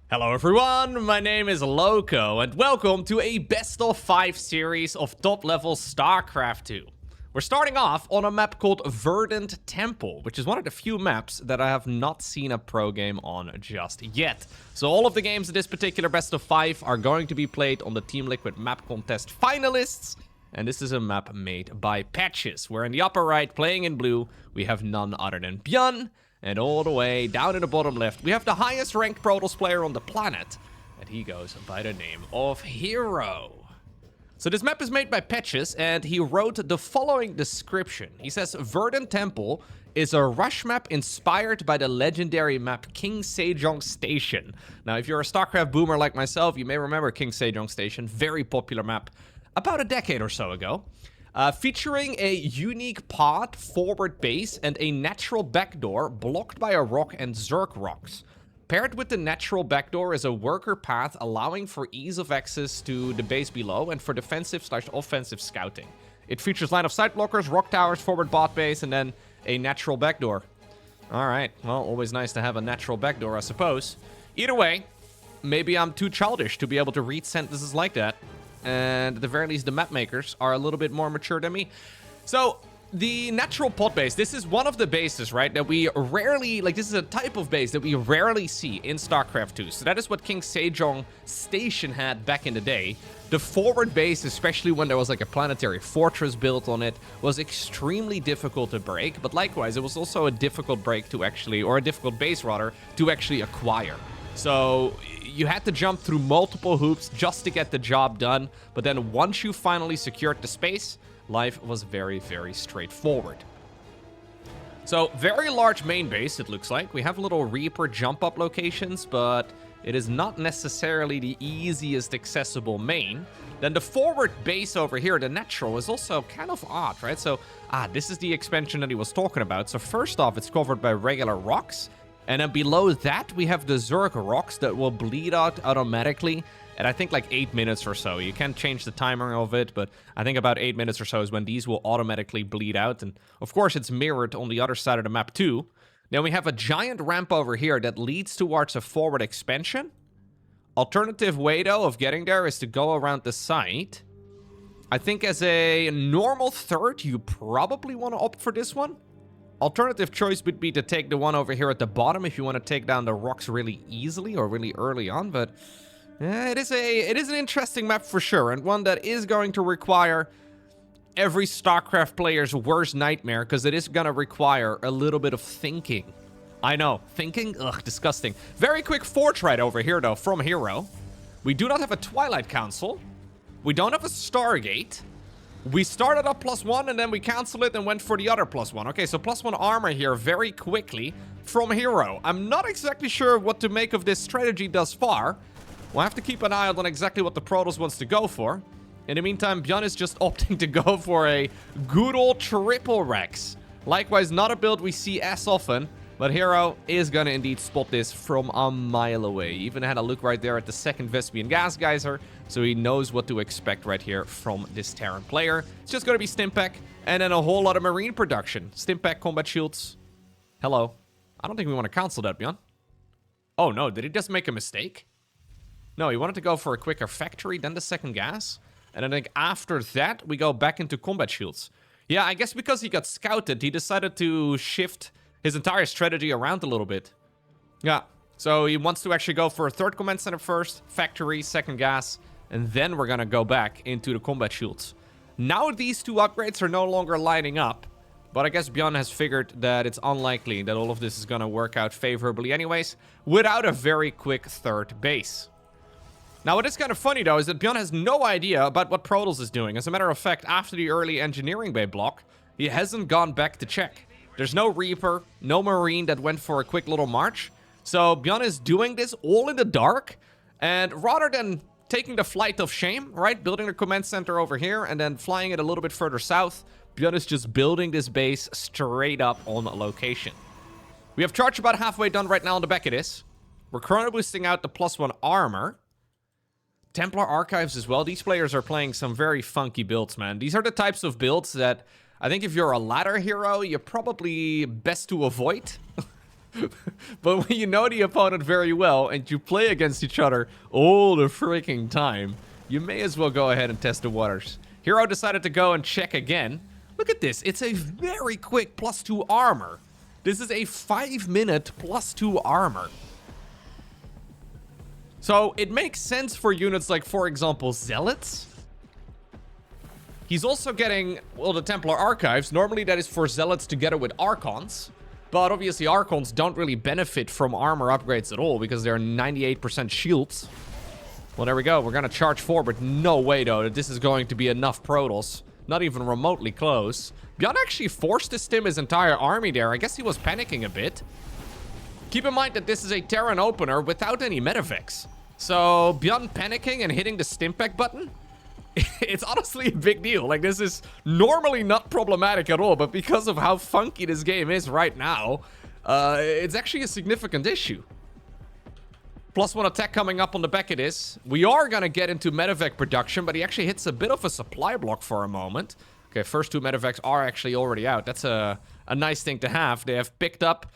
Hello everyone, my name is Lowko, and welcome to a best of 5 series of top level StarCraft 2. We're starting off on a map called Verdant Temple, which is one of the few maps that I have not seen a pro game on just yet. So all of the games in this particular best of 5 are going to be played on the Team Liquid map contest finalists. And this is a map made by Patches, where in the upper right, playing in blue, we have none other than ByuN. And all the way down in the bottom left, we have the highest ranked Protoss player on the planet. And he goes by the name of Hero. So this map is made by Patches, and he wrote the following description. He says, Verdant Temple is a rush map inspired by the legendary map King Sejong Station. Now, if you're a StarCraft boomer like myself, you may remember King Sejong Station. Very popular map about a decade or so ago. Featuring a unique pod, forward base, and a natural backdoor blocked by a rock and Zerg rocks. Paired with the natural backdoor is a worker path allowing for ease of access to the base below and for defensive/offensive scouting. It features line of sight blockers, rock towers, forward bot base, and then a natural backdoor. Alright, well, always nice to have a natural backdoor, I suppose. Either way, maybe I'm too childish to be able to read sentences like that. And at the very least, the map makers are a little bit more mature than me. So, the natural pod base, this is one of the bases, right, that we rarely, like, this is a type of base that we rarely see in StarCraft 2. So that is what King Sejong Station had back in the day. The forward base, especially when there was like a planetary fortress built on it, was extremely difficult to break. But likewise, it was also a difficult break to actually, or a difficult base rather, to actually acquire. So you had to jump through multiple hoops just to get the job done. But then once you finally secured the space, life was very, very straightforward. So very large main base, it looks like. We have little Reaper jump up locations, but it is not necessarily the easiest accessible main. Then the forward base over here, the natural, is also kind of odd, right? So, this is the expansion that he was talking about. So first off, it's covered by regular rocks. And then below that, we have the Zerg rocks that will bleed out automatically at, I think, like 8 minutes or so. You can't change the timer of it, but I think about 8 minutes or so is when these will automatically bleed out. And, of course, it's mirrored on the other side of the map, too. Then we have a giant ramp over here that leads towards a forward expansion. Alternative way, though, of getting there is to go around the side. I think as a normal third, you probably want to opt for this one. Alternative choice would be to take the one over here at the bottom if you want to take down the rocks really easily or really early on, but it is an interesting map for sure, and one that is going to require every StarCraft player's worst nightmare, because it is going to require a little bit of thinking. I know, thinking? Ugh, disgusting. Very quick forge right over here, though, from Hero. We do not have a Twilight Council. We don't have a Stargate. We started up +1 and then we canceled it and went for the other +1. Okay, so +1 armor here very quickly from Hero. I'm not exactly sure what to make of this strategy thus far. We'll have to keep an eye out on exactly what the Protoss wants to go for. In the meantime, ByuN is just opting to go for a good old triple Rex. Likewise, not a build we see as often, but Hero is gonna indeed spot this from a mile away. He even had a look right there at the second Vespian gas geyser, so he knows what to expect right here from this Terran player. It's just gonna be Stimpack, and then a whole lot of Marine production. Stimpack, combat shields. Hello. I don't think we want to cancel that, ByuN. Oh no, did he just make a mistake? No, he wanted to go for a quicker factory, then the second gas. And I think after that, we go back into combat shields. Yeah, I guess because he got scouted, he decided to shift his entire strategy around a little bit. Yeah, so he wants to actually go for a third command center first, factory, second gas, and then we're gonna go back into the combat shields. Now these two upgrades are no longer lining up, but I guess ByuN has figured that it's unlikely that all of this is gonna work out favorably anyways, without a very quick third base. Now, what is kind of funny, though, is that ByuN has no idea about what Protoss is doing. As a matter of fact, after the early engineering bay block, he hasn't gone back to check. There's no Reaper, no Marine that went for a quick little march. So ByuN is doing this all in the dark. And rather than taking the flight of shame, right, building a command center over here and then flying it a little bit further south, ByuN is just building this base straight up on location. We have charge about halfway done right now on the back of this. We're chrono boosting out the +1 armor. Templar Archives as well. These players are playing some very funky builds, man. These are the types of builds that I think if you're a ladder hero, you're probably best to avoid. But when you know the opponent very well and you play against each other all the freaking time, you may as well go ahead and test the waters. Hero decided to go and check again. Look at this. It's a very quick +2 armor. This is a 5-minute +2 armor. So it makes sense for units like, for example, Zealots. He's also getting, well, the Templar Archives. Normally that is for Zealots together with Archons. But obviously Archons don't really benefit from armor upgrades at all because they're 98% shields. Well, there we go. We're going to charge forward. No way, though, that this is going to be enough Protoss. Not even remotely close. ByuN actually forced to stim his entire army there. I guess he was panicking a bit. Keep in mind that this is a Terran opener without any Medivacs. So, ByuN panicking and hitting the Stimpack button? It's honestly a big deal. Like, this is normally not problematic at all, but because of how funky this game is right now, it's actually a significant issue. +1 attack coming up on the back of this. We are going to get into Medivac production, but he actually hits a bit of a supply block for a moment. Okay, first 2 Medivacs are actually already out. That's a nice thing to have. They have picked up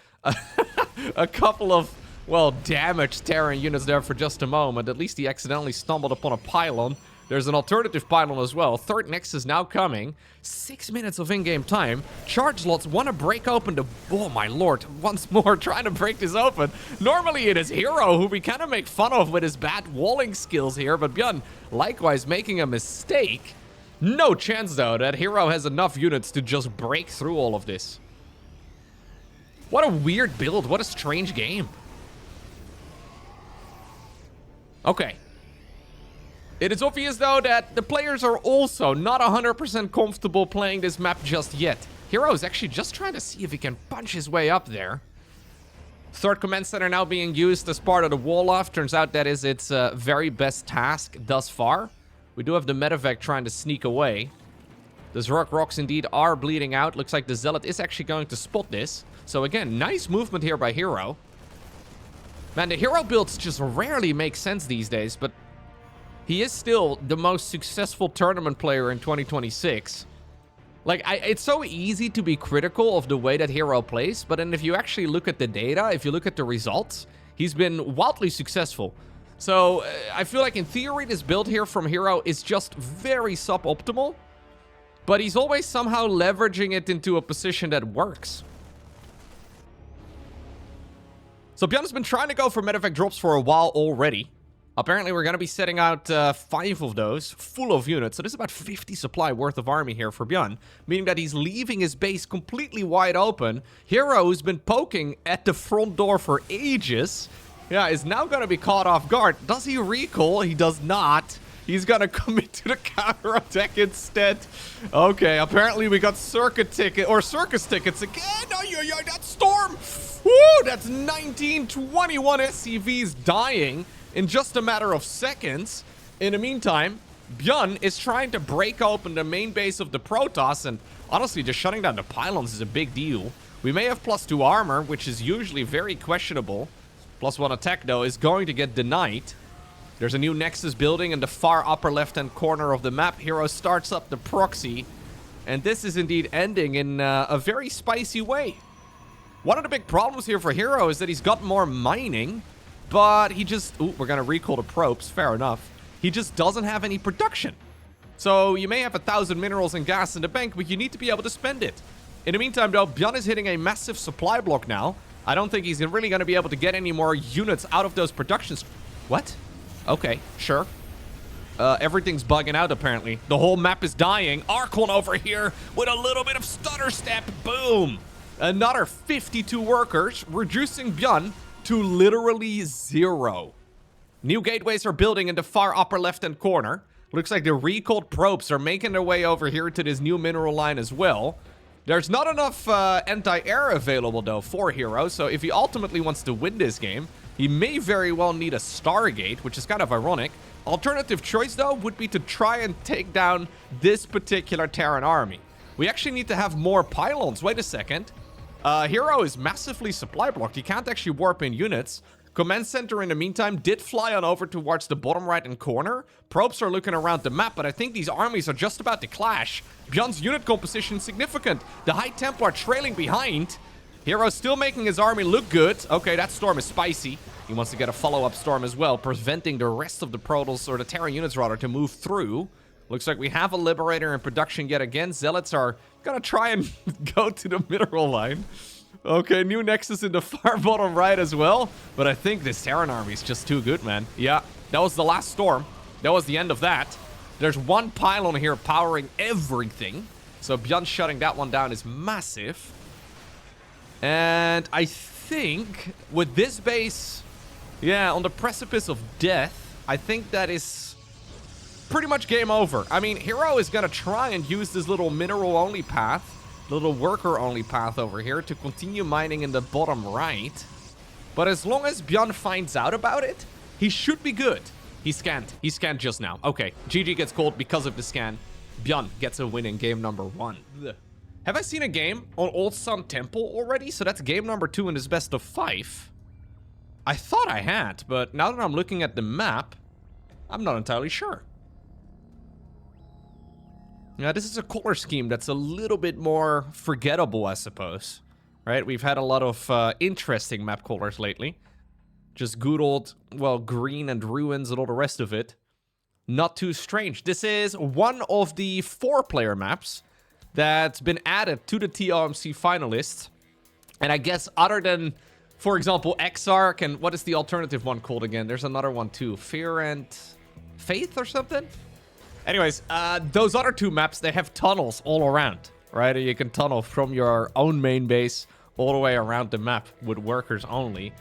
a couple of, well, damaged Terran units there for just a moment. At least he accidentally stumbled upon a pylon. There's an alternative pylon as well. Third Nexus now coming. 6 minutes of in-game time. Charge slots want to break open the... Oh, my lord. Once more, trying to break this open. Normally, it is Hero, who we kind of make fun of with his bad walling skills here. But ByuN, likewise, making a mistake. No chance, though, that Hero has enough units to just break through all of this. What a weird build. What a strange game. Okay. It is obvious, though, that the players are also not 100% comfortable playing this map just yet. Hero is actually just trying to see if he can punch his way up there. Third command center now being used as part of the wall-off. Turns out that is its very best task thus far. We do have the Medivac trying to sneak away. The Zerg rocks indeed are bleeding out. Looks like the Zealot is actually going to spot this. So again, nice movement here by Hero. Man, the Hero builds just rarely make sense these days, but... he is still the most successful tournament player in 2026. Like, it's so easy to be critical of the way that Hero plays, but then if you actually look at the data, if you look at the results, he's been wildly successful. So, I feel like in theory, this build here from Hero is just very suboptimal, but he's always somehow leveraging it into a position that works. So, ByuN has been trying to go for Medivac drops for a while already. Apparently, we're going to be setting out 5 of those, full of units. So there's about 50 supply worth of army here for ByuN, meaning that he's leaving his base completely wide open. Hero, who's been poking at the front door for ages, yeah, is now going to be caught off guard. Does he recall? He does not. He's going to commit to the counter-attack instead. Okay, apparently we got circuit ticket, or circus tickets again. Oh, yeah, that storm. Woo, that's 1921 SCVs dying in just a matter of seconds. In the meantime, ByuN is trying to break open the main base of the Protoss, and honestly, just shutting down the pylons is a big deal. We may have +2 armor, which is usually very questionable. +1 attack, though, is going to get denied. There's a new Nexus building in the far upper left-hand corner of the map. Hero starts up the proxy, and this is indeed ending in a very spicy way. One of the big problems here for Hero is that he's got more mining, but he just... Ooh, we're going to recall the probes. Fair enough. He just doesn't have any production. So you may have 1,000 minerals and gas in the bank, but you need to be able to spend it. In the meantime, though, ByuN is hitting a massive supply block now. I don't think he's really going to be able to get any more units out of those productions. What? Okay, sure. Everything's bugging out, apparently. The whole map is dying. Archon over here with a little bit of stutter step. Boom. Another 52 workers, reducing ByuN to literally 0. New gateways are building in the far upper left-hand corner. Looks like the recalled probes are making their way over here to this new mineral line as well. There's not enough anti-air available, though, for Hero, so if he ultimately wants to win this game, he may very well need a Stargate, which is kind of ironic. Alternative choice, though, would be to try and take down this particular Terran army. We actually need to have more pylons. Wait a second. Hero is massively supply blocked. He can't actually warp in units. Command center, in the meantime, did fly on over towards the bottom right-hand corner. Probes are looking around the map, but I think these armies are just about to clash. ByuN's unit composition is significant. The High Templar trailing behind. Hero's still making his army look good. Okay, that storm is spicy. He wants to get a follow-up storm as well, preventing the rest of the Protoss, or the Terran units rather, to move through. Looks like we have a Liberator in production yet again. Zealots are gonna try and go to the mineral line. Okay, new Nexus in the far bottom right as well. But I think this Terran army is just too good, man. Yeah, that was the last storm. That was the end of that. There's one pylon here powering everything. So ByuN shutting that one down is massive. And I think with this base, yeah, on the precipice of death, I think that is pretty much game over. I mean, Hero is going to try and use this little mineral-only path, little worker-only path over here to continue mining in the bottom right. But as long as ByuN finds out about it, he should be good. He scanned. He scanned just now. Okay, GG gets called because of the scan. ByuN gets a win in game number 1. Ugh. Have I seen a game on Old Sun Temple already? So that's game number 2 in this best of 5. I thought I had, but now that I'm looking at the map, I'm not entirely sure. Now, this is a color scheme that's a little bit more forgettable, I suppose. Right? We've had a lot of interesting map colors lately. Just good old, well, green and ruins and all the rest of it. Not too strange. This is one of the 4-player maps that's been added to the TOMC finalists. And I guess other than, for example, Exarch, and what is the alternative one called again? There's another one too. Fear and Faith or something? Anyways, those other 2 maps, they have tunnels all around, right? You can tunnel from your own main base all the way around the map with workers only.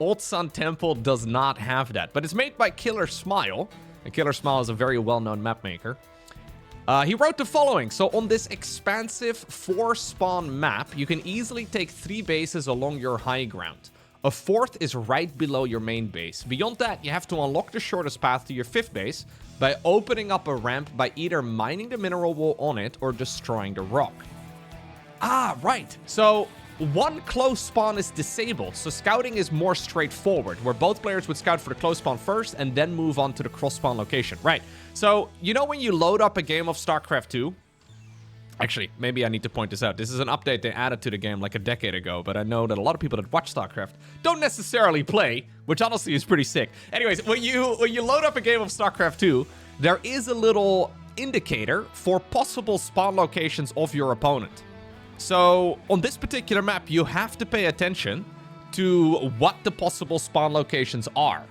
Old Sun Temple does not have that, but it's made by Killer Smile, and Killer Smile is a very well-known map maker. He wrote the following. So on this expansive 4-spawn map, you can easily take 3 bases along your high ground. A 4th is right below your main base. Beyond that, you have to unlock the shortest path to your 5th base by opening up a ramp by either mining the mineral wall on it or destroying the rock. Ah, right. So 1 close spawn is disabled, so scouting is more straightforward, where both players would scout for the close spawn first and then move on to the cross spawn location. Right. So, you know when you load up a game of StarCraft 2? Actually, maybe I need to point this out. This is an update they added to the game like a decade ago, but I know that a lot of people that watch StarCraft don't necessarily play, which honestly is pretty sick. Anyways, when you load up a game of StarCraft 2, there is a little indicator for possible spawn locations of your opponent. So, on this particular map, you have to pay attention to what the possible spawn locations are.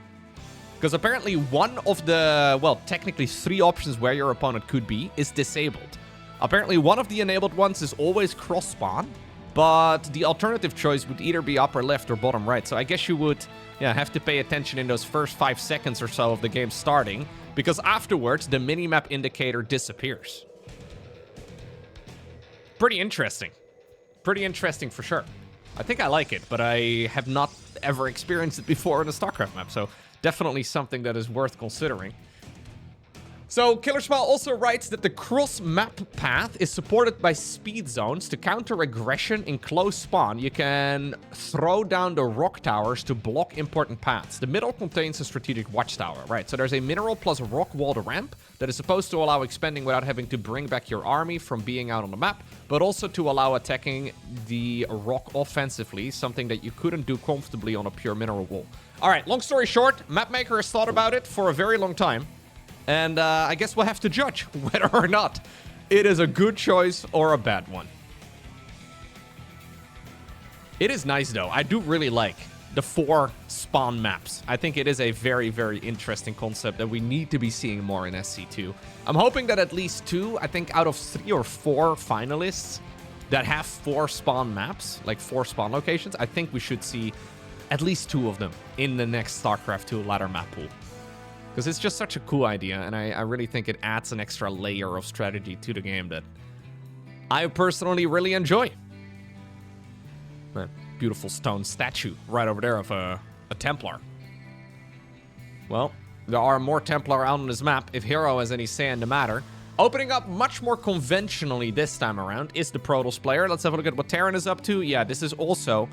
Because apparently one of the, well, technically 3 options where your opponent could be is disabled. Apparently one of the enabled ones is always cross-spawn, but the alternative choice would either be upper left or bottom right. So I guess you would, yeah, have to pay attention in those first 5 seconds or so of the game starting, because afterwards the minimap indicator disappears. Pretty interesting. Pretty interesting for sure. I think I like it, but I have not ever experienced it before in a StarCraft map, so definitely something that is worth considering. So, Killer Smile also writes that the cross-map path is supported by speed zones. To counter aggression in close spawn, you can throw down the rock towers to block important paths. The middle contains a strategic watchtower, right? So there's a mineral plus rock walled ramp that is supposed to allow expanding without having to bring back your army from being out on the map, but also to allow attacking the rock offensively, something that you couldn't do comfortably on a pure mineral wall. All right, long story short, Mapmaker has thought about it for a very long time. And I guess we'll have to judge whether or not it is a good choice or a bad one. It is nice, though. I do really like the 4 spawn maps. I think it is a very, very interesting concept that we need to be seeing more in SC2. I'm hoping that at least 2, I think out of 3 or 4 finalists that have 4 spawn maps, like 4 spawn locations, I think we should see at least 2 of them in the next StarCraft 2 ladder map pool. Because it's just such a cool idea, and I really think it adds an extra layer of strategy to the game that I personally really enjoy. A beautiful stone statue right over there of a Templar. Well, there are more Templar out on this map, if Hero has any say in the matter. Opening up much more conventionally this time around is the Protoss player. Let's have a look at what Terran is up to. Yeah, this is also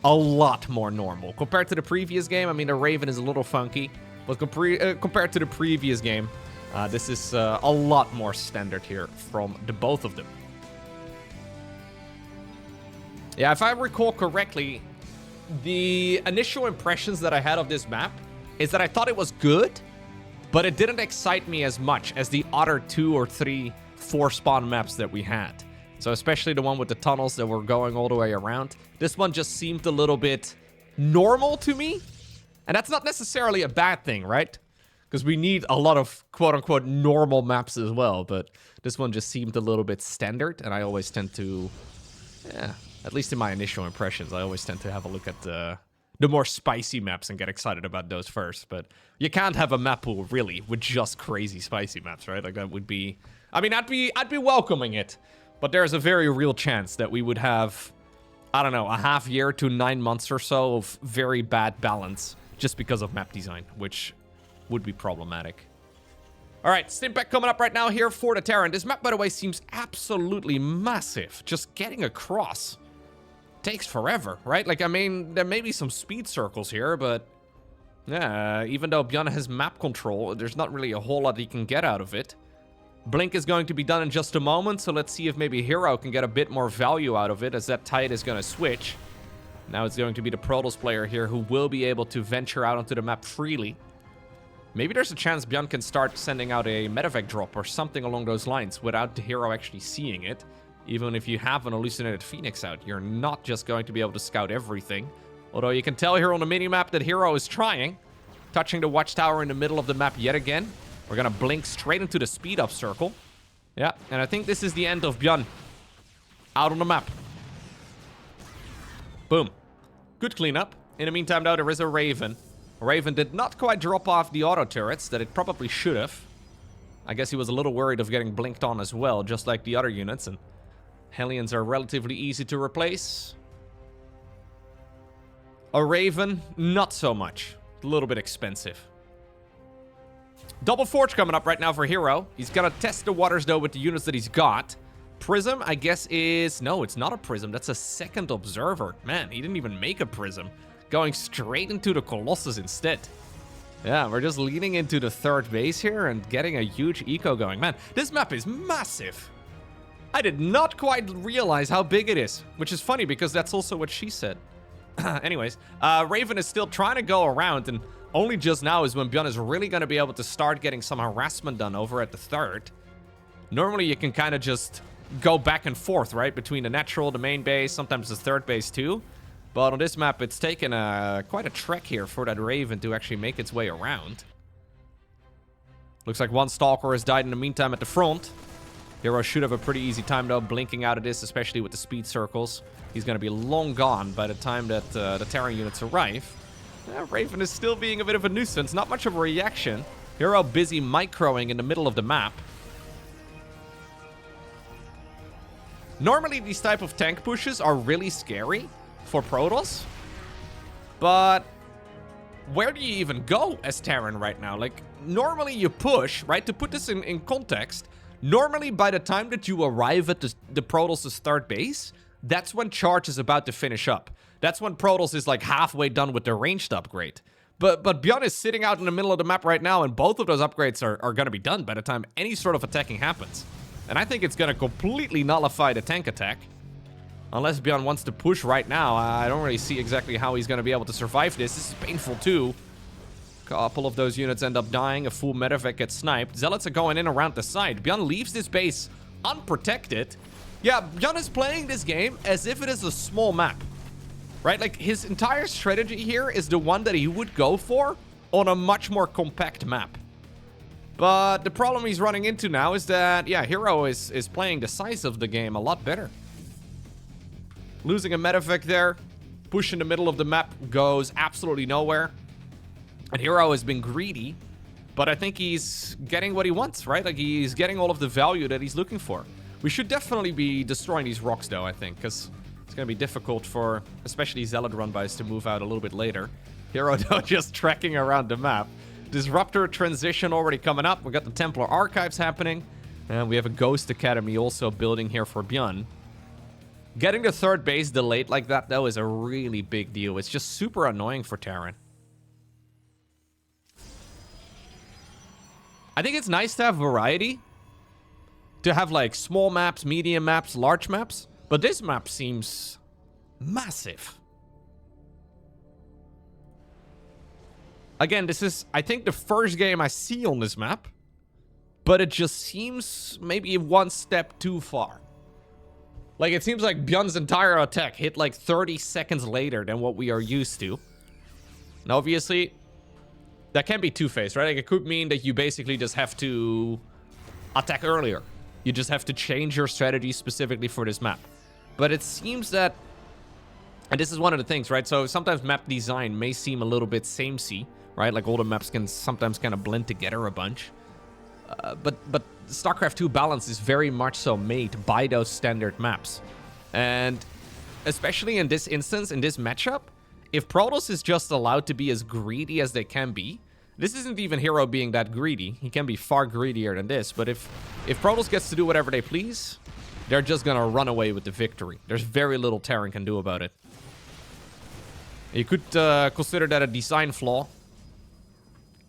a lot more normal. Compared to the previous game, I mean, the Raven is a little funky. But compared to the previous game, this is a lot more standard here from the both of them. Yeah, if I recall correctly, the initial impressions that I had of this map is that I thought it was good, but it didn't excite me as much as the other 2 or 3 4-spawn maps that we had. So especially the one with the tunnels that were going all the way around. This one just seemed a little bit normal to me. And that's not necessarily a bad thing, right? Because we need a lot of quote-unquote normal maps as well. But this one just seemed a little bit standard. And I always tend to, yeah, at least in my initial impressions, I always tend to have a look at the more spicy maps and get excited about those first. But you can't have a map pool, really, with just crazy spicy maps, right? Like, that would be... I mean, I'd be welcoming it. But there's a very real chance that we would have, I don't know, a half year to 9 months or so of very bad balance just because of map design, which would be problematic. All right, Stimpack coming up right now here for the Terran. This map, by the way, seems absolutely massive. Just getting across takes forever, right? Like, I mean, there may be some speed circles here, but yeah, even though ByuN has map control, there's not really a whole lot he can get out of it. Blink is going to be done in just a moment, so let's see if maybe Hero can get a bit more value out of it as that tide is going to switch. Now it's going to be the Protoss player here who will be able to venture out onto the map freely. Maybe there's a chance ByuN can start sending out a medevac drop or something along those lines without the Hero actually seeing it. Even if you have an hallucinated Phoenix out, you're not just going to be able to scout everything. Although you can tell here on the minimap that Hero is trying. Touching the watchtower in the middle of the map yet again. We're gonna blink straight into the speed up circle. Yeah, and I think this is the end of ByuN. Out on the map. Boom. Good cleanup. In the meantime, though, there is a Raven. Raven did not quite drop off the auto turrets that it probably should have. I guess he was a little worried of getting blinked on as well, just like the other units. And Hellions are relatively easy to replace. A Raven, not so much. A little bit expensive. Double Forge coming up right now for Hero. He's gonna test the waters, though, with the units that he's got. Prism, I guess, is... No, it's not a Prism. That's a second Observer. Man, he didn't even make a Prism. Going straight into the Colossus instead. Yeah, we're just leaning into the third base here and getting a huge eco going. Man, this map is massive. I did not quite realize how big it is. Which is funny, because that's also what she said. Anyways, Raven is still trying to go around, and only just now is when ByuN is really going to be able to start getting some harassment done over at the third. Normally, you can kind of just go back and forth, right? Between the natural, the main base, sometimes the third base too. But on this map, it's taken quite a trek here for that Raven to actually make its way around. Looks like one Stalker has died in the meantime at the front. Hero should have a pretty easy time, though, blinking out of this, especially with the speed circles. He's going to be long gone by the time that the Terran units arrive. Raven is still being a bit of a nuisance. Not much of a reaction. Hero busy microing in the middle of the map. Normally, these type of tank pushes are really scary for Protoss. But where do you even go as Terran right now? Like, normally you push, right? To put this in context, normally by the time that you arrive at the Protoss' third base, that's when charge is about to finish up. That's when Protoss is like halfway done with their ranged upgrade. But ByuN is sitting out in the middle of the map right now, and both of those upgrades are going to be done by the time any sort of attacking happens. And I think it's going to completely nullify the tank attack. Unless ByuN wants to push right now, I don't really see exactly how he's going to be able to survive this. This is painful too. A couple of those units end up dying. A full medevac gets sniped. Zealots are going in around the side. ByuN leaves this base unprotected. Yeah, ByuN is playing this game as if it is a small map. Right? Like, his entire strategy here is the one that he would go for on a much more compact map. But the problem he's running into now is that, yeah, Hero is playing the size of the game a lot better. Losing a medevac there. Push in the middle of the map goes absolutely nowhere. And Hero has been greedy, but I think he's getting what he wants, right? Like, he's getting all of the value that he's looking for. We should definitely be destroying these rocks, though, I think, because it's going to be difficult for especially Zealot runbys to move out a little bit later. Hero, though, just trekking around the map. Disruptor transition already coming up. We got the Templar Archives happening. And we have a Ghost Academy also building here for ByuN. Getting the third base delayed like that, though, is a really big deal. It's just super annoying for Terran. I think it's nice to have variety. To have, like, small maps, medium maps, large maps. But this map seems Massive. Again, this is, I think, the first game I see on this map. But it just seems maybe one step too far. Like, it seems like ByuN's entire attack hit like 30 seconds later than what we are used to. Now, obviously, that can be two-faced, right? Like, it could mean that you basically just have to attack earlier. You just have to change your strategy specifically for this map. But it seems that, and this is one of the things, right? So sometimes map design may seem a little bit samey, right? Like, all the maps can sometimes kind of blend together a bunch. But StarCraft 2 balance is very much so made by those standard maps. And especially in this instance, in this matchup, if Protoss is just allowed to be as greedy as they can be, this isn't even Hero being that greedy. He can be far greedier than this. But if Protoss gets to do whatever they please, they're just going to run away with the victory. There's very little Terran can do about it. You could consider that a design flaw.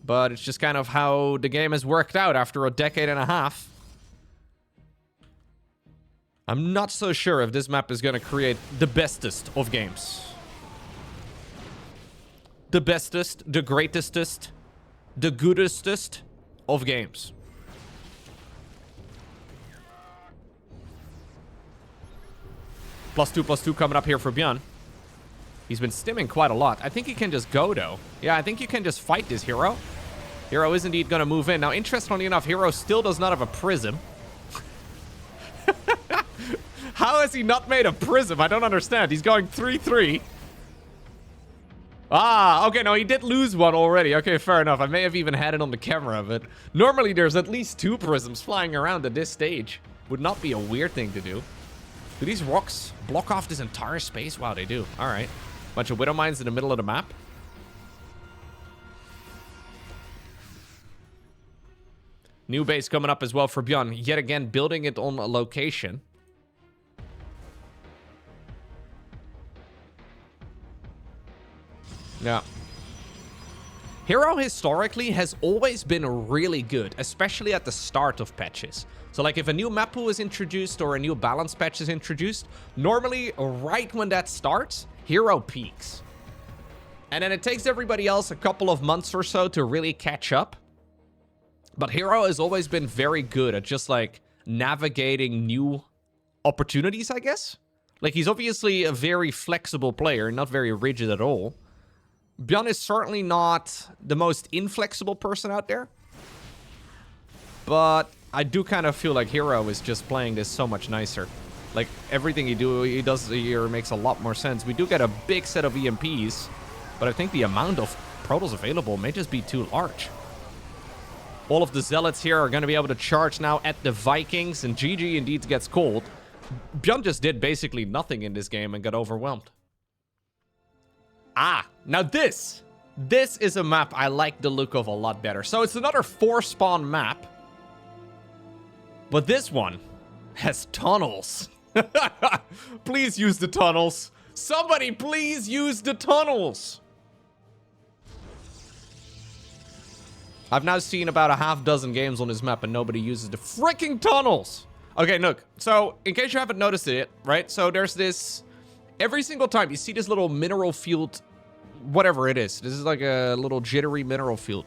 But it's just kind of how the game has worked out after a decade and a half. I'm not so sure if this map is going to create the bestest of games. The bestest, the greatestest, the goodestest of games. +2/+2 coming up here for ByuN. He's been stimming quite a lot. I think he can just go, though. Yeah, I think you can just fight this Hero. Hero is indeed going to move in. Now, interestingly enough, Hero still does not have a prism. How has he not made a prism? I don't understand. He's going 3-3. Ah, okay, no, he did lose one already. Okay, fair enough. I may have even had it on the camera, but normally there's at least 2 prisms flying around at this stage. Would not be a weird thing to do. Do these rocks block off this entire space? Wow, they do. All right. Bunch of Widow Mines in the middle of the map. New base coming up as well for ByuN. Yet again, building it on a location. Yeah. Hero historically has always been really good, especially at the start of patches. So like if a new map pool is introduced or a new balance patch is introduced, normally right when that starts, Hero peaks. And then it takes everybody else a couple of months or so to really catch up. But Hero has always been very good at just like navigating new opportunities, I guess. Like he's obviously a very flexible player, not very rigid at all. ByuN is certainly not the most inflexible person out there. But I do kind of feel like Hero is just playing this so much nicer. Like everything he does here makes a lot more sense. We do get a big set of EMPs, but I think the amount of Protoss available may just be too large. All of the Zealots here are going to be able to charge now at the Vikings, and GG indeed gets cold. ByuN just did basically nothing in this game and got overwhelmed. Ah, now this is a map I like the look of a lot better. So it's another 4-spawn map, but this one has tunnels. Please use the tunnels. Somebody please use the tunnels. I've now seen about a half dozen games on this map and nobody uses the freaking tunnels. Okay, look. So, in case you haven't noticed it, right? So, there's this... Every single time you see this little mineral field, whatever it is. This is like a little jittery mineral field.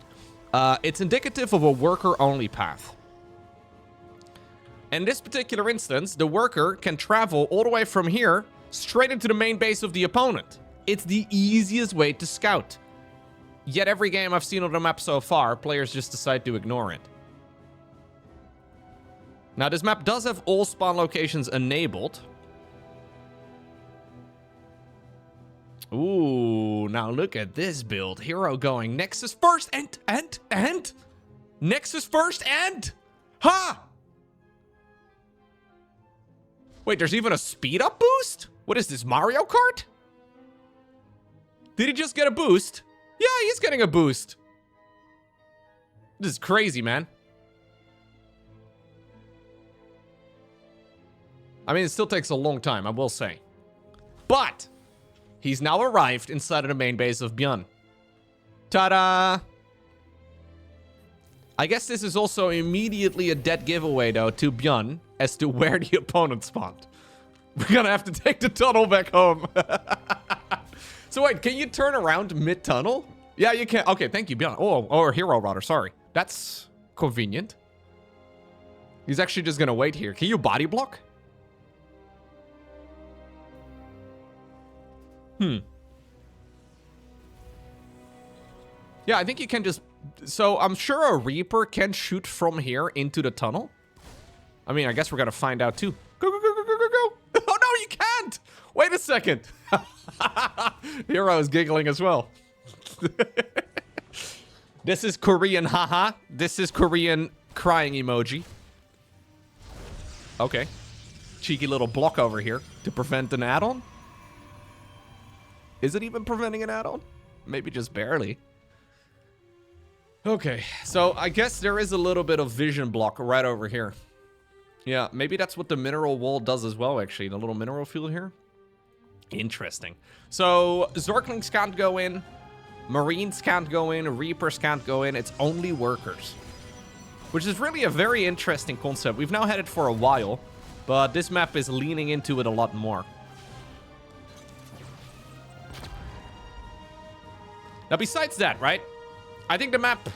It's indicative of a worker-only path. In this particular instance, the worker can travel all the way from here straight into the main base of the opponent. It's the easiest way to scout. Yet every game I've seen on the map so far, players just decide to ignore it. Now, this map does have all spawn locations enabled. Ooh, now look at this build. Hero going Nexus first and Nexus first and... Ha! Wait, there's even a speed up boost? What is this, Mario Kart? Did he just get a boost? Yeah, he's getting a boost. This is crazy, man. I mean, it still takes a long time, I will say. But he's now arrived inside of the main base of ByuN. Ta-da! I guess this is also immediately a dead giveaway, though, to ByuN as to where the opponent spawned. We're gonna have to take the tunnel back home. So wait, can you turn around mid-tunnel? Yeah, you can. Okay, thank you, ByuN. Oh, or Hero Router, sorry. That's convenient. He's actually just gonna wait here. Can you body block? Yeah, I think you can just... So, I'm sure a Reaper can shoot from here into the tunnel. I mean, I guess we're gonna find out too. Go, go, go, go, go, go, go. Oh, no, you can't! Wait a second. Hero is giggling as well. This is Korean haha. This is Korean crying emoji. Okay. Cheeky little block over here to prevent an add-on. Is it even preventing an add-on? Maybe just barely. Okay, so I guess there is a little bit of vision block right over here. Yeah, maybe that's what the mineral wall does as well, actually. The little mineral field here. Interesting. So, Zerglings can't go in. Marines can't go in. Reapers can't go in. It's only workers. Which is really a very interesting concept. We've now had it for a while, but this map is leaning into it a lot more. Now, besides that, right? I think the map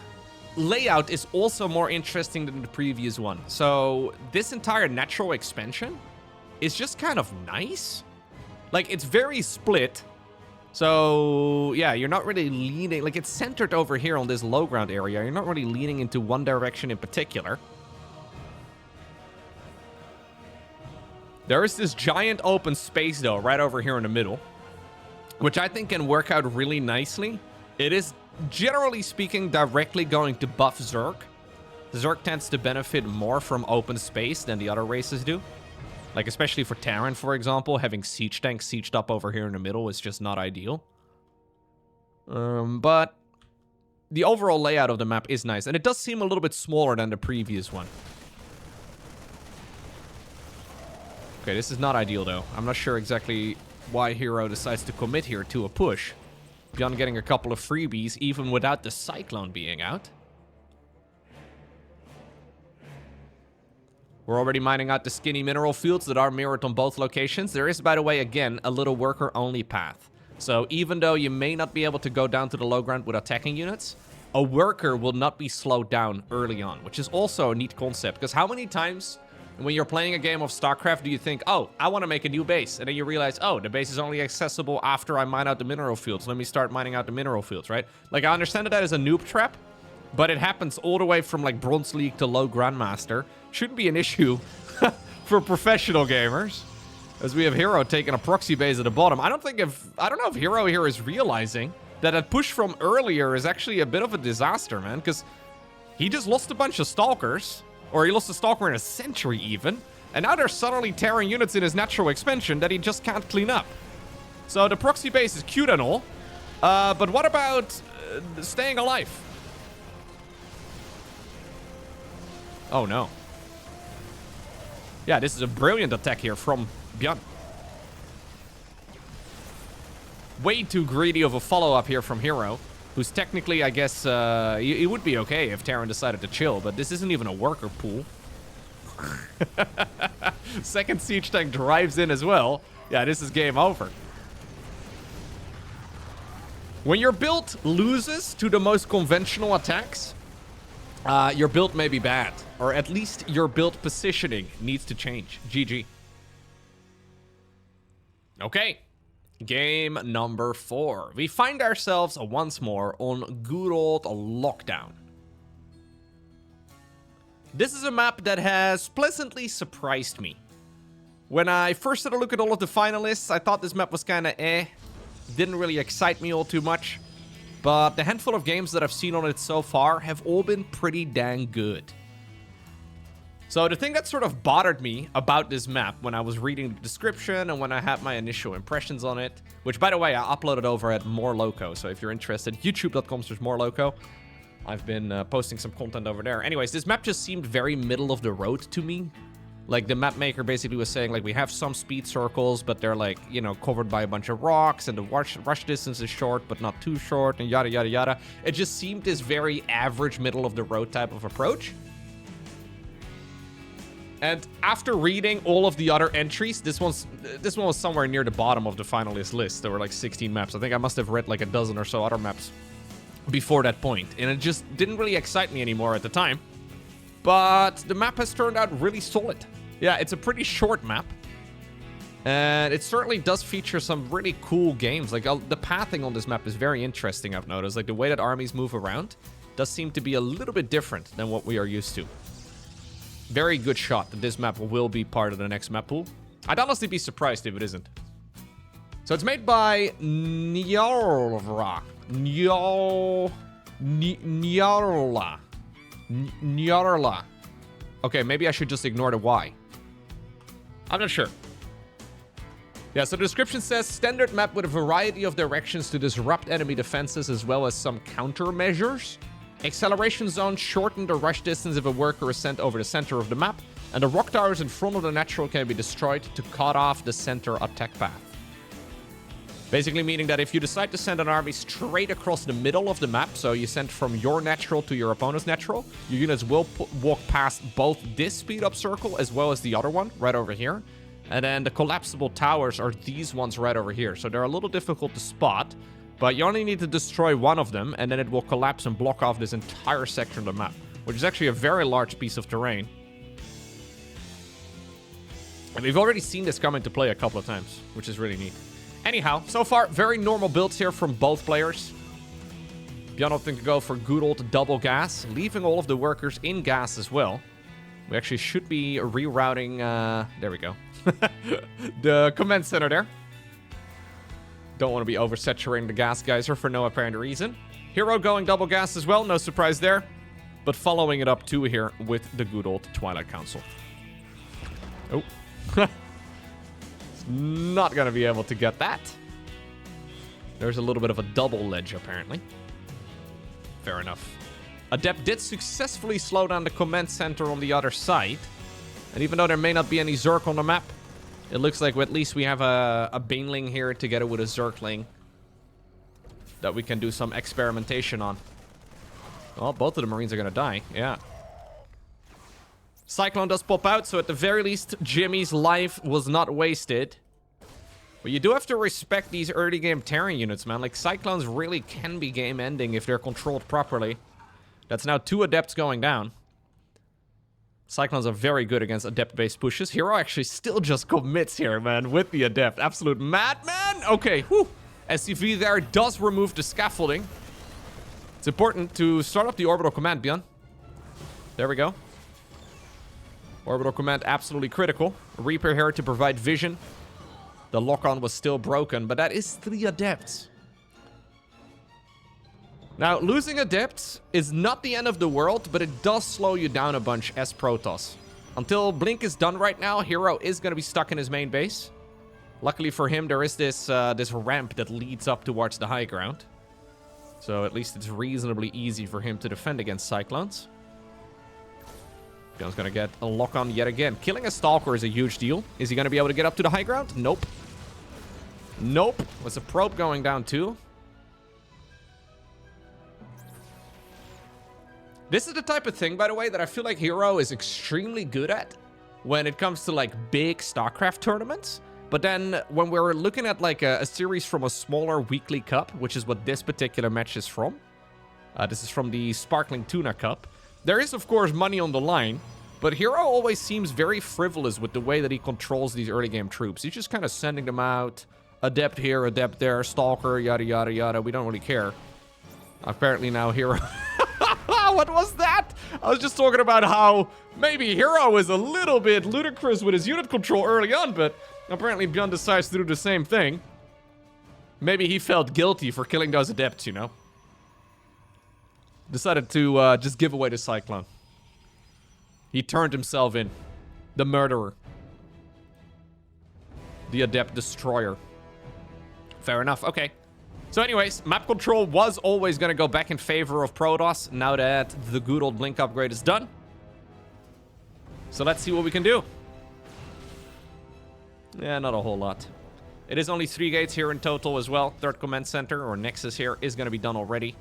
layout is also more interesting than the previous one. So, this entire natural expansion is just kind of nice. Like, it's very split. So, yeah, you're not really leaning... Like, it's centered over here on this low ground area. You're not really leaning into one direction in particular. There is this giant open space, though, right over here in the middle, which I think can work out really nicely. It is, generally speaking, directly going to buff Zerg. Zerg tends to benefit more from open space than the other races do. Like, especially for Terran, for example, having siege tanks sieged up over here in the middle is just not ideal. But the overall layout of the map is nice, and it does seem a little bit smaller than the previous one. Okay, this is not ideal, though. I'm not sure exactly why Hero decides to commit here to a push. ByuN getting a couple of freebies, even without the Cyclone being out. We're already mining out the skinny mineral fields that are mirrored on both locations. There is, by the way, again, a little worker-only path. So even though you may not be able to go down to the low ground with attacking units, a worker will not be slowed down early on, which is also a neat concept. Because how many times when you're playing a game of StarCraft do you think, oh, I want to make a new base, and then you realize, oh, the base is only accessible after I mine out the mineral fields. Let me start mining out the mineral fields, right? Like, I understand that is a noob trap, but it happens all the way from, like, Bronze League to low Grandmaster. Shouldn't be an issue for professional gamers, as we have Hero taking a proxy base at the bottom. I don't know if Hero here is realizing that a push from earlier is actually a bit of a disaster, man, because he just lost a bunch of Stalkers, or he lost a Stalker in a century even, and now there's suddenly Terran units in his natural expansion that he just can't clean up. So the proxy base is cute and all, but what about staying alive? Oh no. Yeah, this is a brilliant attack here from ByuN. Way too greedy of a follow-up here from Hero, who's technically, I guess, it would be okay if Terran decided to chill, but this isn't even a worker pool. Second siege tank drives in as well. Yeah, this is game over. When your build loses to the most conventional attacks, your build may be bad, or at least your build positioning needs to change. GG. Okay, game number 4. We find ourselves once more on good old Lockdown. This is a map that has pleasantly surprised me. When I first had a look at all of the finalists, I thought this map was kind of didn't really excite me all too much. But the handful of games that I've seen on it so far have all been pretty dang good. So the thing that sort of bothered me about this map when I was reading the description and when I had my initial impressions on it, which by the way, I uploaded over at More Loco. So if you're interested, youtube.com/moreloko. I've been posting some content over there. Anyways, this map just seemed very middle of the road to me. Like, the map maker basically was saying, like, we have some speed circles, but they're, like, you know, covered by a bunch of rocks, and the rush distance is short, but not too short, and yada, yada, yada. It just seemed this very average middle-of-the-road type of approach. And after reading all of the other entries, this one was somewhere near the bottom of the finalist list. There were like 16 maps. I think I must have read like a dozen or so other maps before that point. And it just didn't really excite me anymore at the time. But the map has turned out really solid. Yeah, it's a pretty short map. And it certainly does feature some really cool games. Like, the pathing on this map is very interesting, I've noticed. Like, the way that armies move around does seem to be a little bit different than what we are used to. Very good shot that this map will be part of the next map pool. I'd honestly be surprised if it isn't. So it's made by Nyarla. Nyarla. Okay, maybe I should just ignore the Y. I'm not sure. Yeah, so the description says, standard map with a variety of directions to disrupt enemy defenses as well as some countermeasures. Acceleration zones shorten the rush distance if a worker is sent over the center of the map, and the rock towers in front of the natural can be destroyed to cut off the center attack path. Basically meaning that if you decide to send an army straight across the middle of the map, so you send from your natural to your opponent's natural, your units will walk past both this speed up circle as well as the other one right over here. And then the collapsible towers are these ones right over here. So they're a little difficult to spot. But you only need to destroy one of them, and then it will collapse and block off this entire section of the map, which is actually a very large piece of terrain. And we've already seen this come into play a couple of times, which is really neat. Anyhow, so far, very normal builds here from both players. ByuN opting to go for good old double gas, leaving all of the workers in gas as well. We actually should be rerouting, there we go. The command center there. Don't want to be oversaturating the gas geyser for no apparent reason. Hero going double gas as well, no surprise there. But following it up too here with the good old Twilight Council. Oh. Not going to be able to get that. There's a little bit of a double ledge apparently. Fair enough. Adept did successfully slow down the command center on the other side. And even though there may not be any Zerg on the map, it looks like at least we have a Baneling here together with a Zergling that we can do some experimentation on. Well, both of the Marines are going to die. Yeah. Cyclone does pop out, so at the very least, Jimmy's life was not wasted. But you do have to respect these early game Terran units, man. Like, Cyclones really can be game ending if they're controlled properly. That's now 2 Adepts going down. Cyclones are very good against Adept-based pushes. Hero actually still just commits here, man, with the Adept. Absolute madman. Okay, whew. SCV there does remove the scaffolding. It's important to start up the orbital command, ByuN. There we go. Orbital command absolutely critical. Reaper here to provide vision. The lock-on was still broken, but that is 3 Adepts. Now, losing Adepts is not the end of the world, but it does slow you down a bunch as Protoss. Until Blink is done right now, Hero is going to be stuck in his main base. Luckily for him, there is this ramp that leads up towards the high ground. So at least it's reasonably easy for him to defend against Cyclones. ByuN's going to get a lock-on yet again. Killing a Stalker is a huge deal. Is he going to be able to get up to the high ground? Nope. Nope. Was a probe going down too? This is the type of thing, by the way, that I feel like Hero is extremely good at when it comes to, like, big StarCraft tournaments. But then when we're looking at, like, a series from a smaller weekly cup, which is what this particular match is from. This is from the Sparkling Tuna Cup. There is, of course, money on the line. But Hero always seems very frivolous with the way that he controls these early game troops. He's just kind of sending them out. Adept here, Adept there, Stalker, yada, yada, yada. We don't really care. Apparently now Hero... What was that? I was just talking about how maybe Hero is a little bit ludicrous with his unit control early on, but apparently ByuN decides to do the same thing. Maybe he felt guilty for killing those Adepts, you know? Decided to just give away the Cyclone. He turned himself in. The murderer. The Adept Destroyer. Fair enough, okay. So anyways, map control was always going to go back in favor of Protoss now that the good old Blink upgrade is done. So let's see what we can do. Yeah, not a whole lot. It is only 3 gates here in total as well. 3rd command center, or Nexus here, is going to be done already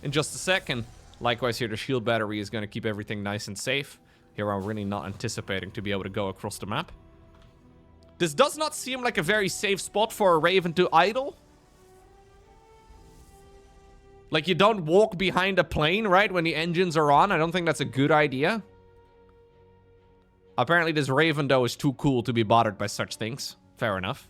in just a second. Likewise here, the shield battery is going to keep everything nice and safe. Here I'm really not anticipating to be able to go across the map. This does not seem like a very safe spot for a Raven to idle. Like, you don't walk behind a plane, right, when the engines are on. I don't think that's a good idea. Apparently this Raven, though, is too cool to be bothered by such things. Fair enough.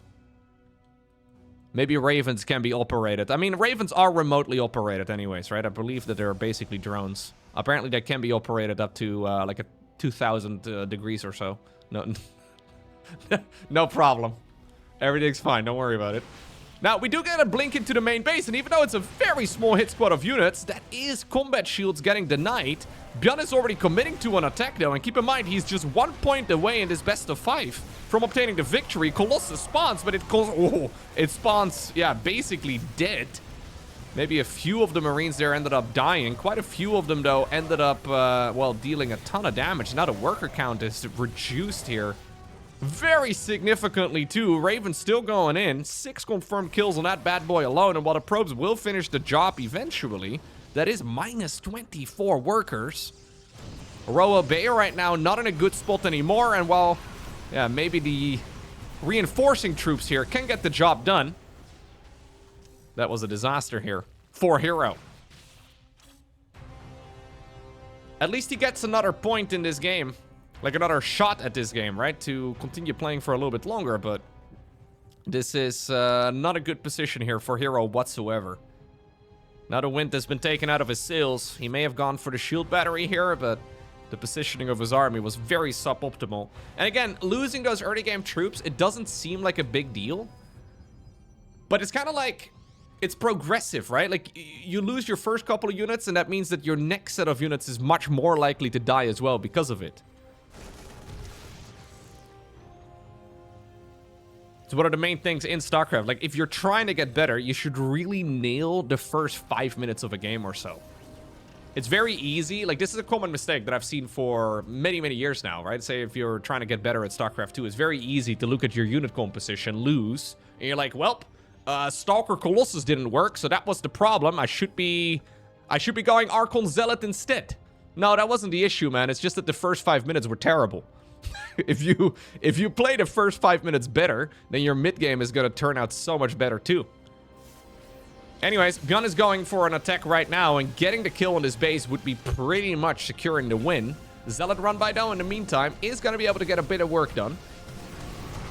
Maybe Ravens can be operated. I mean, Ravens are remotely operated anyways, right? I believe that they're basically drones. Apparently they can be operated up to, like, a 2,000 degrees or so. No, no problem. Everything's fine. Don't worry about it. Now, we do get a blink into the main base, and even though it's a very small hit squad of units, that is combat shields getting denied. ByuN is already committing to an attack, though, and keep in mind, he's just 1 point away in this best of 5 from obtaining the victory. Colossus spawns, but it spawns, yeah, basically dead. Maybe a few of the Marines there ended up dying. Quite a few of them, though, ended up, well, dealing a ton of damage. Now the worker count is reduced here. Very significantly, too. Raven's still going in. 6 confirmed kills on that bad boy alone. And while the probes will finish the job eventually, that is minus 24 workers. Roa Bay right now not in a good spot anymore. And while, yeah, maybe the reinforcing troops here can get the job done. That was a disaster here for Hero. At least he gets another point in this game. Like another shot at this game, right? To continue playing for a little bit longer, but this is not a good position here for Hero whatsoever. Now the wind has been taken out of his sails. He may have gone for the shield battery here, but the positioning of his army was very suboptimal. And again, losing those early game troops, it doesn't seem like a big deal. But it's kind of like, it's progressive, right? Like, you lose your first couple of units, and that means that your next set of units is much more likely to die as well because of it. It's one of the main things in StarCraft. Like, if you're trying to get better, you should really nail the first 5 minutes of a game or so. It's very easy. Like, this is a common mistake that I've seen for many, many years now, right? Say if you're trying to get better at StarCraft 2, it's very easy to look at your unit composition, lose, and you're like, well, Stalker Colossus didn't work, so that was the problem. I should be going Archon Zealot instead. No, that wasn't the issue, man. It's just that the first 5 minutes were terrible. If you play the first 5 minutes better, then your mid game is going to turn out so much better too. Anyways, ByuN is going for an attack right now, and getting the kill on this base would be pretty much securing the win. Zealot run by though in the meantime is going to be able to get a bit of work done.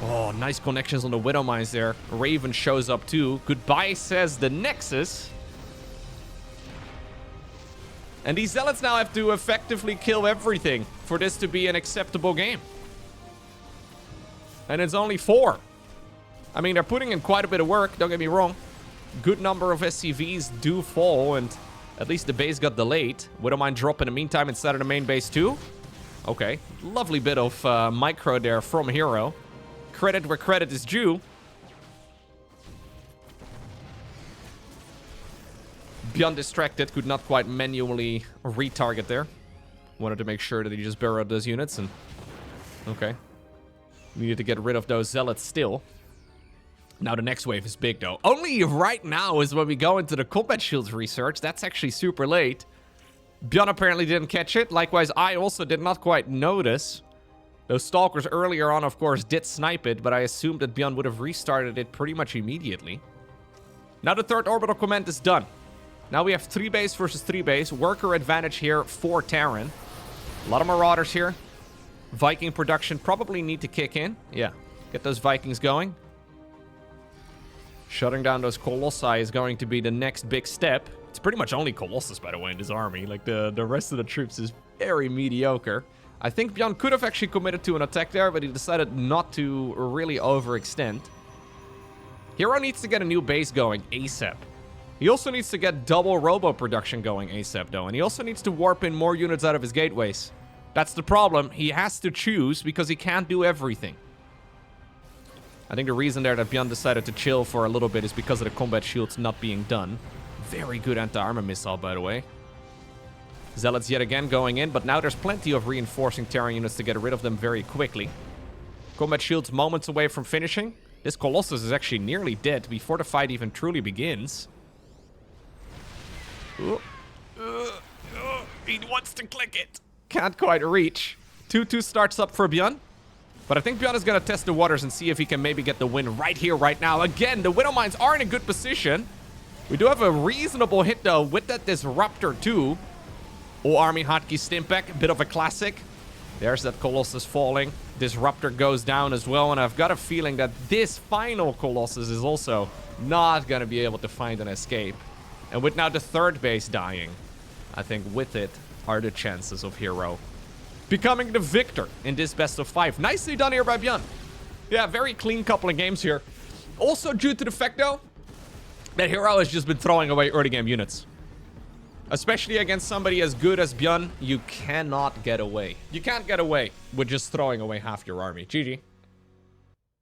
Oh, nice connections on the Widow Mines there. Raven shows up too. Goodbye, says the Nexus. And these Zealots now have to effectively kill everything for this to be an acceptable game. And it's only 4. I mean, they're putting in quite a bit of work, don't get me wrong. Good number of SCVs do fall, and at least the base got delayed. Widow Mine drop in the meantime inside of the main base too. Okay, lovely bit of micro there from Hero. Credit where credit is due. ByuN distracted, could not quite manually retarget there. Wanted to make sure that he just burrowed those units, and okay. Needed to get rid of those Zealots still. Now the next wave is big though. Only right now is when we go into the combat shields research. That's actually super late. ByuN apparently didn't catch it. Likewise, I also did not quite notice. Those Stalkers earlier on, of course, did snipe it, but I assumed that ByuN would have restarted it pretty much immediately. Now the third orbital command is done. Now we have 3 base versus 3 base. Worker advantage here for Terran. A lot of Marauders here. Viking production probably need to kick in. Yeah, get those Vikings going. Shutting down those Colossi is going to be the next big step. It's pretty much only Colossus, by the way, in this army. Like, the rest of the troops is very mediocre. I think ByuN could have actually committed to an attack there, but he decided not to really overextend. Hero needs to get a new base going ASAP. He also needs to get double robo production going ASAP, though. And he also needs to warp in more units out of his gateways. That's the problem. He has to choose because he can't do everything. I think the reason there that ByuN decided to chill for a little bit is because of the combat shields not being done. Very good anti-armor missile, by the way. Zealots yet again going in, but now there's plenty of reinforcing Terran units to get rid of them very quickly. Combat shields moments away from finishing. This Colossus is actually nearly dead before the fight even truly begins. He wants to click it. Can't quite reach. 2-2 starts up for ByuN. But I think ByuN is going to test the waters and see if he can maybe get the win right here, right now. Again, the Widow Mines are in a good position. We do have a reasonable hit, though, with that Disruptor, too. Oh, Army Hotkey Stimpek, a bit of a classic. There's that Colossus falling. Disruptor goes down as well, and I've got a feeling that this final Colossus is also not going to be able to find an escape. And with now the third base dying, I think with it are the chances of Hero becoming the victor in this best of 5. Nicely done here by ByuN. Yeah, very clean couple of games here. Also due to the fact, though, that Hero has just been throwing away early game units. Especially against somebody as good as ByuN, you cannot get away. You can't get away with just throwing away half your army. GG.